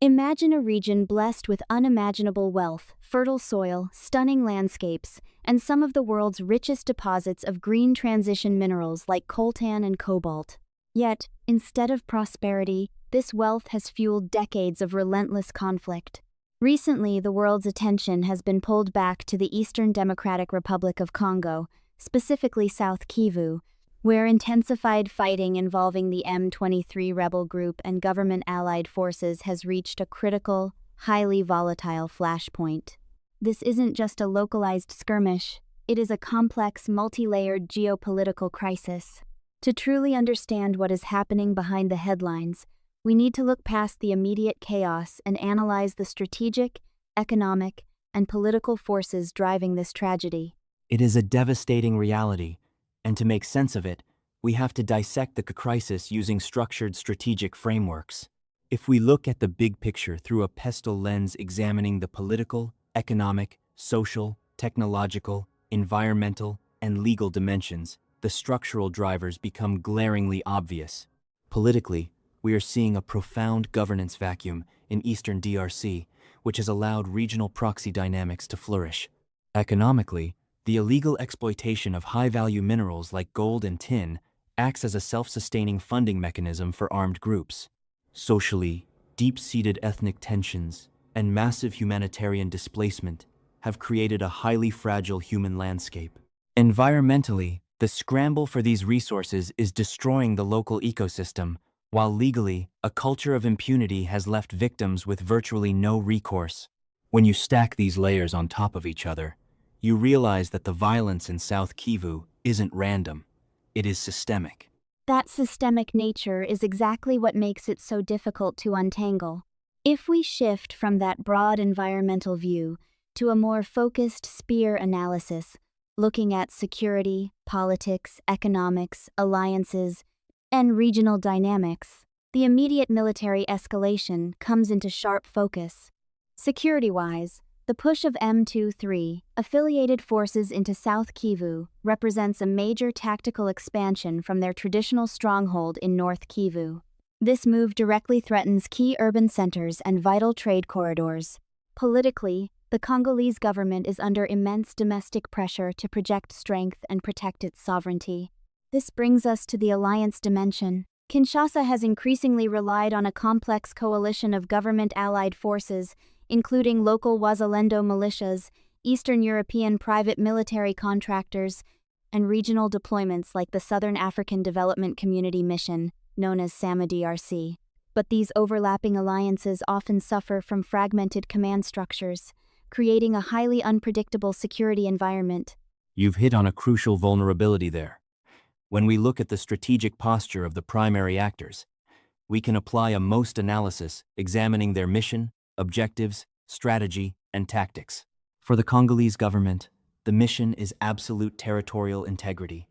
Imagine a region blessed with unimaginable wealth, fertile soil, stunning landscapes, and some of the world's richest deposits of green transition minerals like coltan and cobalt. Yet, instead of prosperity, this wealth has fueled decades of relentless conflict. Recently, the world's attention has been pulled back to the Eastern Democratic Republic of Congo, specifically South Kivu, where intensified fighting involving the M23 rebel group and government-allied forces has reached a critical, highly volatile flashpoint. This isn't just a localized skirmish, it is a complex, multi-layered geopolitical crisis. To truly understand what is happening behind the headlines, we need to look past the immediate chaos and analyze the strategic, economic, and political forces driving this tragedy. It is a devastating reality, and to make sense of it, we have to dissect the crisis using structured strategic frameworks. If we look at the big picture through a pestle lens examining the political, economic, social, technological, environmental, and legal dimensions, the structural drivers become glaringly obvious. Politically, we are seeing a profound governance vacuum in Eastern DRC, which has allowed regional proxy dynamics to flourish. Economically, the illegal exploitation of high-value minerals like gold and tin acts as a self-sustaining funding mechanism for armed groups. Socially, deep-seated ethnic tensions and massive humanitarian displacement have created a highly fragile human landscape. Environmentally, the scramble for these resources is destroying the local ecosystem, while legally, a culture of impunity has left victims with virtually no recourse. When you stack these layers on top of each other, you realize that the violence in South Kivu isn't random, it is systemic. That systemic nature is exactly what makes it so difficult to untangle. If we shift from that broad environmental view to a more focused spear analysis, looking at security, politics, economics, alliances, and regional dynamics, the immediate military escalation comes into sharp focus. Security-wise, the push of M23, affiliated forces into South Kivu, represents a major tactical expansion from their traditional stronghold in North Kivu. This move directly threatens key urban centers and vital trade corridors. Politically, the Congolese government is under immense domestic pressure to project strength and protect its sovereignty. This brings us to the alliance dimension. Kinshasa has increasingly relied on a complex coalition of government-allied forces, including local Wazalendo militias, Eastern European private military contractors, and regional deployments like the Southern African Development Community Mission, known as SAMA-DRC. But these overlapping alliances often suffer from fragmented command structures, creating a highly unpredictable security environment. You've hit on a crucial vulnerability there. When we look at the strategic posture of the primary actors, we can apply a MOST analysis examining their mission, objectives, strategy, and tactics. For the Congolese government, the mission is absolute territorial integrity.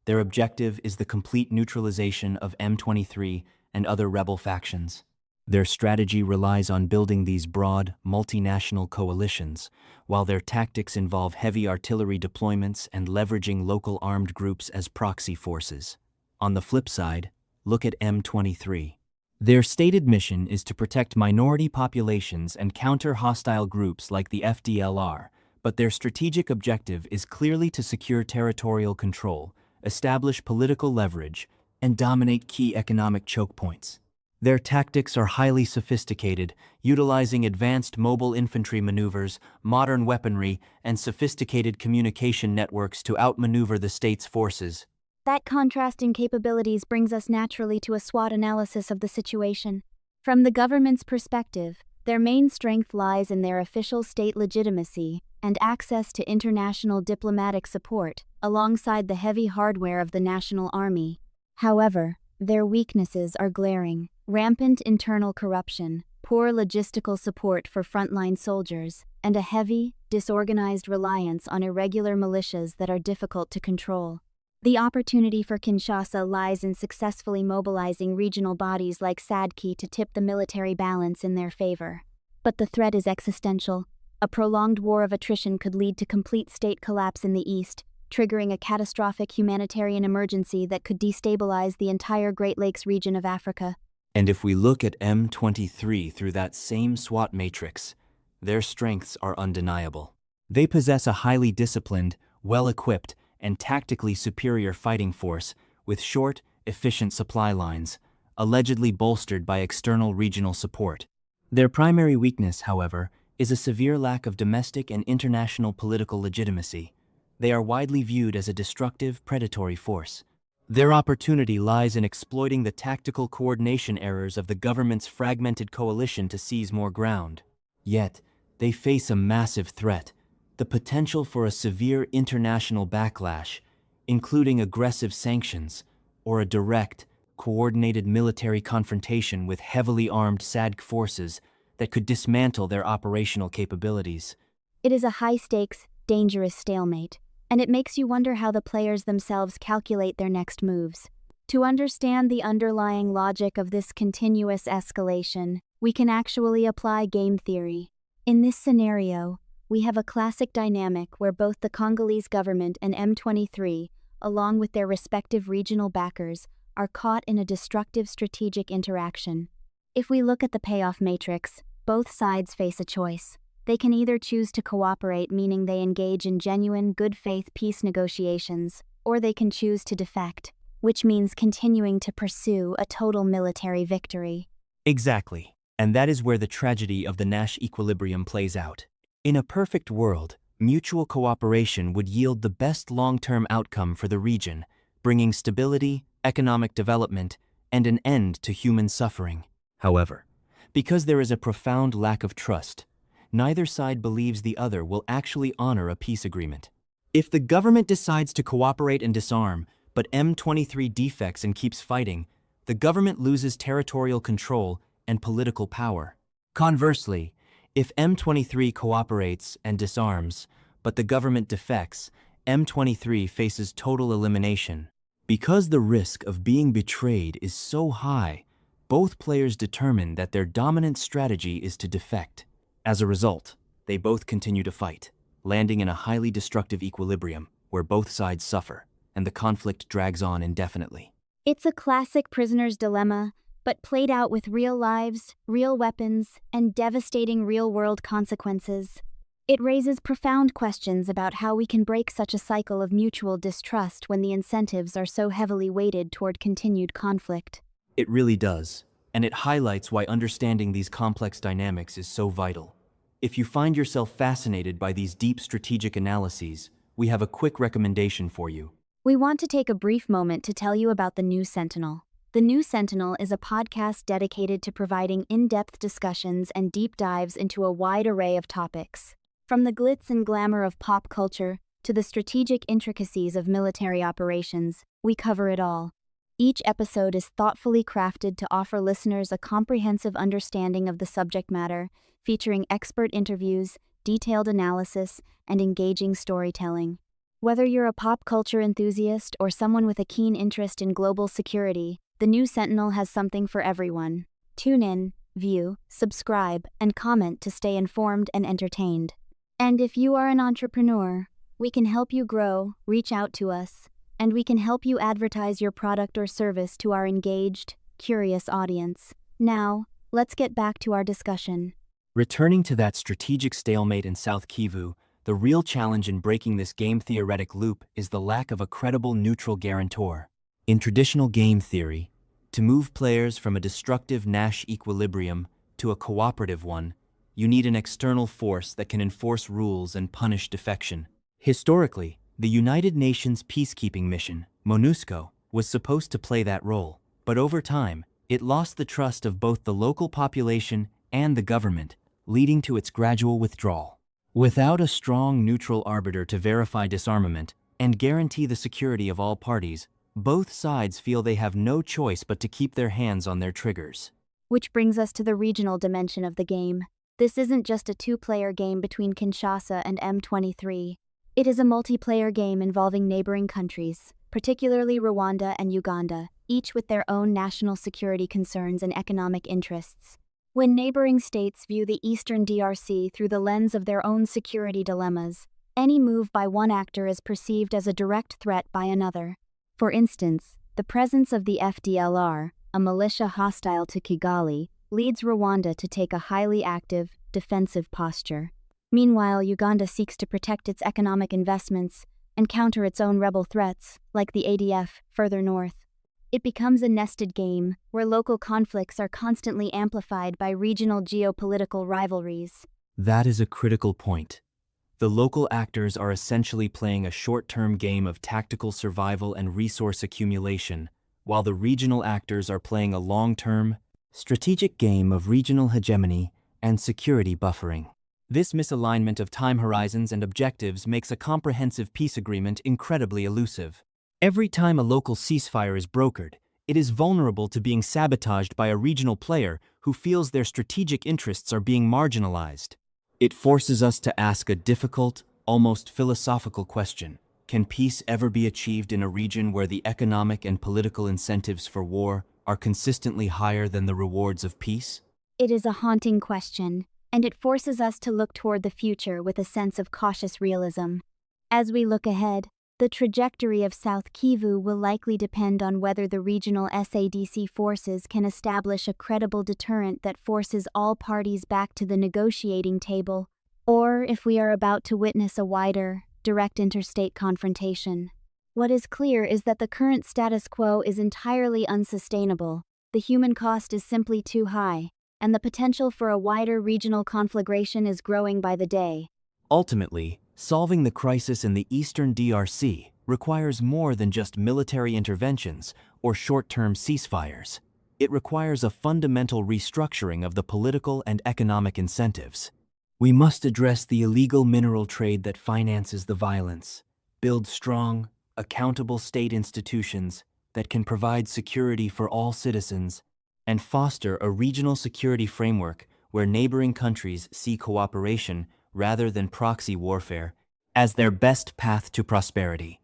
Their objective is the complete neutralization of M23 and other rebel factions. Their strategy relies on building these broad, multinational coalitions, while their tactics involve heavy artillery deployments and leveraging local armed groups as proxy forces. On the flip side, look at M23. Their stated mission is to protect minority populations and counter hostile groups like the FDLR, but their strategic objective is clearly to secure territorial control, establish political leverage, and dominate key economic choke points. Their tactics are highly sophisticated, utilizing advanced mobile infantry maneuvers, modern weaponry, and sophisticated communication networks to outmaneuver the state's forces. That contrast in capabilities brings us naturally to a SWOT analysis of the situation. From the government's perspective, their main strength lies in their official state legitimacy and access to international diplomatic support, alongside the heavy hardware of the national army. However, their weaknesses are glaring. Rampant internal corruption, poor logistical support for frontline soldiers, and a heavy, disorganized reliance on irregular militias that are difficult to control. The opportunity for Kinshasa lies in successfully mobilizing regional bodies like SADC to tip the military balance in their favor. But the threat is existential. A prolonged war of attrition could lead to complete state collapse in the east, triggering a catastrophic humanitarian emergency that could destabilize the entire Great Lakes region of Africa. And if we look at M23 through that same SWOT matrix, their strengths are undeniable. They possess a highly disciplined, well-equipped, and tactically superior fighting force with short, efficient supply lines, allegedly bolstered by external regional support. Their primary weakness, however, is a severe lack of domestic and international political legitimacy. They are widely viewed as a destructive, predatory force. Their opportunity lies in exploiting the tactical coordination errors of the government's fragmented coalition to seize more ground. Yet, they face a massive threat, the potential for a severe international backlash, including aggressive sanctions or a direct, coordinated military confrontation with heavily armed SADC forces that could dismantle their operational capabilities. It is a high-stakes, dangerous stalemate, and it makes you wonder how the players themselves calculate their next moves. To understand the underlying logic of this continuous escalation, we can actually apply game theory. In this scenario, we have a classic dynamic where both the Congolese government and M23, along with their respective regional backers, are caught in a destructive strategic interaction. If we look at the payoff matrix, both sides face a choice. They can either choose to cooperate, meaning they engage in genuine, good-faith peace negotiations, or they can choose to defect, which means continuing to pursue a total military victory. Exactly. And that is where the tragedy of the Nash equilibrium plays out. In a perfect world, mutual cooperation would yield the best long-term outcome for the region, bringing stability, economic development, and an end to human suffering. However, because there is a profound lack of trust, neither side believes the other will actually honor a peace agreement. If the government decides to cooperate and disarm, but M23 defects and keeps fighting, the government loses territorial control and political power. Conversely, if M23 cooperates and disarms, but the government defects, M23 faces total elimination. Because the risk of being betrayed is so high, both players determine that their dominant strategy is to defect. As a result, they both continue to fight, landing in a highly destructive equilibrium where both sides suffer, and the conflict drags on indefinitely. It's a classic prisoner's dilemma, but played out with real lives, real weapons, and devastating real-world consequences. It raises profound questions about how we can break such a cycle of mutual distrust when the incentives are so heavily weighted toward continued conflict. It really does, and it highlights why understanding these complex dynamics is so vital. If you find yourself fascinated by these deep strategic analyses, we have a quick recommendation for you. We want to take a brief moment to tell you about The New Sentinel. The New Sentinel is a podcast dedicated to providing in-depth discussions and deep dives into a wide array of topics. From the glitz and glamour of pop culture to the strategic intricacies of military operations, we cover it all. Each episode is thoughtfully crafted to offer listeners a comprehensive understanding of the subject matter, featuring expert interviews, detailed analysis, and engaging storytelling. Whether you're a pop culture enthusiast or someone with a keen interest in global security, The New Sentinel has something for everyone. Tune in, view, subscribe, and comment to stay informed and entertained. And if you are an entrepreneur, we can help you grow. Reach out to us, and we can help you advertise your product or service to our engaged, curious audience. Now, let's get back to our discussion. Returning to that strategic stalemate in South Kivu, the real challenge in breaking this game-theoretic loop is the lack of a credible neutral guarantor. In traditional game theory, to move players from a destructive Nash equilibrium to a cooperative one, you need an external force that can enforce rules and punish defection. Historically, the United Nations peacekeeping mission, MONUSCO, was supposed to play that role, but over time, it lost the trust of both the local population and the government, leading to its gradual withdrawal. Without a strong neutral arbiter to verify disarmament and guarantee the security of all parties, both sides feel they have no choice but to keep their hands on their triggers. Which brings us to the regional dimension of the game. This isn't just a two-player game between Kinshasa and M23. It is a multiplayer game involving neighboring countries, particularly Rwanda and Uganda, each with their own national security concerns and economic interests. When neighboring states view the Eastern DRC through the lens of their own security dilemmas, any move by one actor is perceived as a direct threat by another. For instance, the presence of the FDLR, a militia hostile to Kigali, leads Rwanda to take a highly active, defensive posture. Meanwhile, Uganda seeks to protect its economic investments and counter its own rebel threats, like the ADF, further north. It becomes a nested game, where local conflicts are constantly amplified by regional geopolitical rivalries. That is a critical point. The local actors are essentially playing a short-term game of tactical survival and resource accumulation, while the regional actors are playing a long-term, strategic game of regional hegemony and security buffering. This misalignment of time horizons and objectives makes a comprehensive peace agreement incredibly elusive. Every time a local ceasefire is brokered, it is vulnerable to being sabotaged by a regional player who feels their strategic interests are being marginalized. It forces us to ask a difficult, almost philosophical question. Can peace ever be achieved in a region where the economic and political incentives for war are consistently higher than the rewards of peace? It is a haunting question, and it forces us to look toward the future with a sense of cautious realism. As we look ahead, the trajectory of South Kivu will likely depend on whether the regional SADC forces can establish a credible deterrent that forces all parties back to the negotiating table, or if we are about to witness a wider, direct interstate confrontation. What is clear is that the current status quo is entirely unsustainable. The human cost is simply too high, and the potential for a wider regional conflagration is growing by the day. Ultimately, solving the crisis in the eastern DRC requires more than just military interventions or short-term ceasefires. It requires a fundamental restructuring of the political and economic incentives. We must address the illegal mineral trade that finances the violence, build strong, accountable state institutions that can provide security for all citizens, and foster a regional security framework where neighboring countries see cooperation rather than proxy warfare as their best path to prosperity.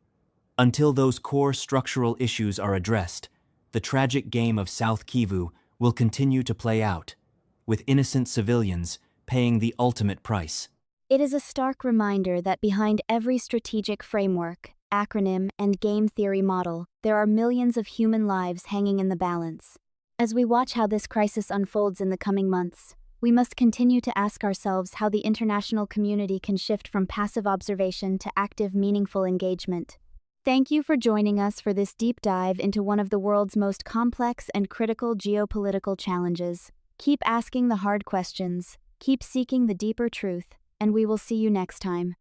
Until those core structural issues are addressed, the tragic game of South Kivu will continue to play out, with innocent civilians paying the ultimate price. It is a stark reminder that behind every strategic framework, acronym, and game theory model, there are millions of human lives hanging in the balance. As we watch how this crisis unfolds in the coming months, we must continue to ask ourselves how the international community can shift from passive observation to active, meaningful engagement. Thank you for joining us for this deep dive into one of the world's most complex and critical geopolitical challenges. Keep asking the hard questions, keep seeking the deeper truth, and we will see you next time.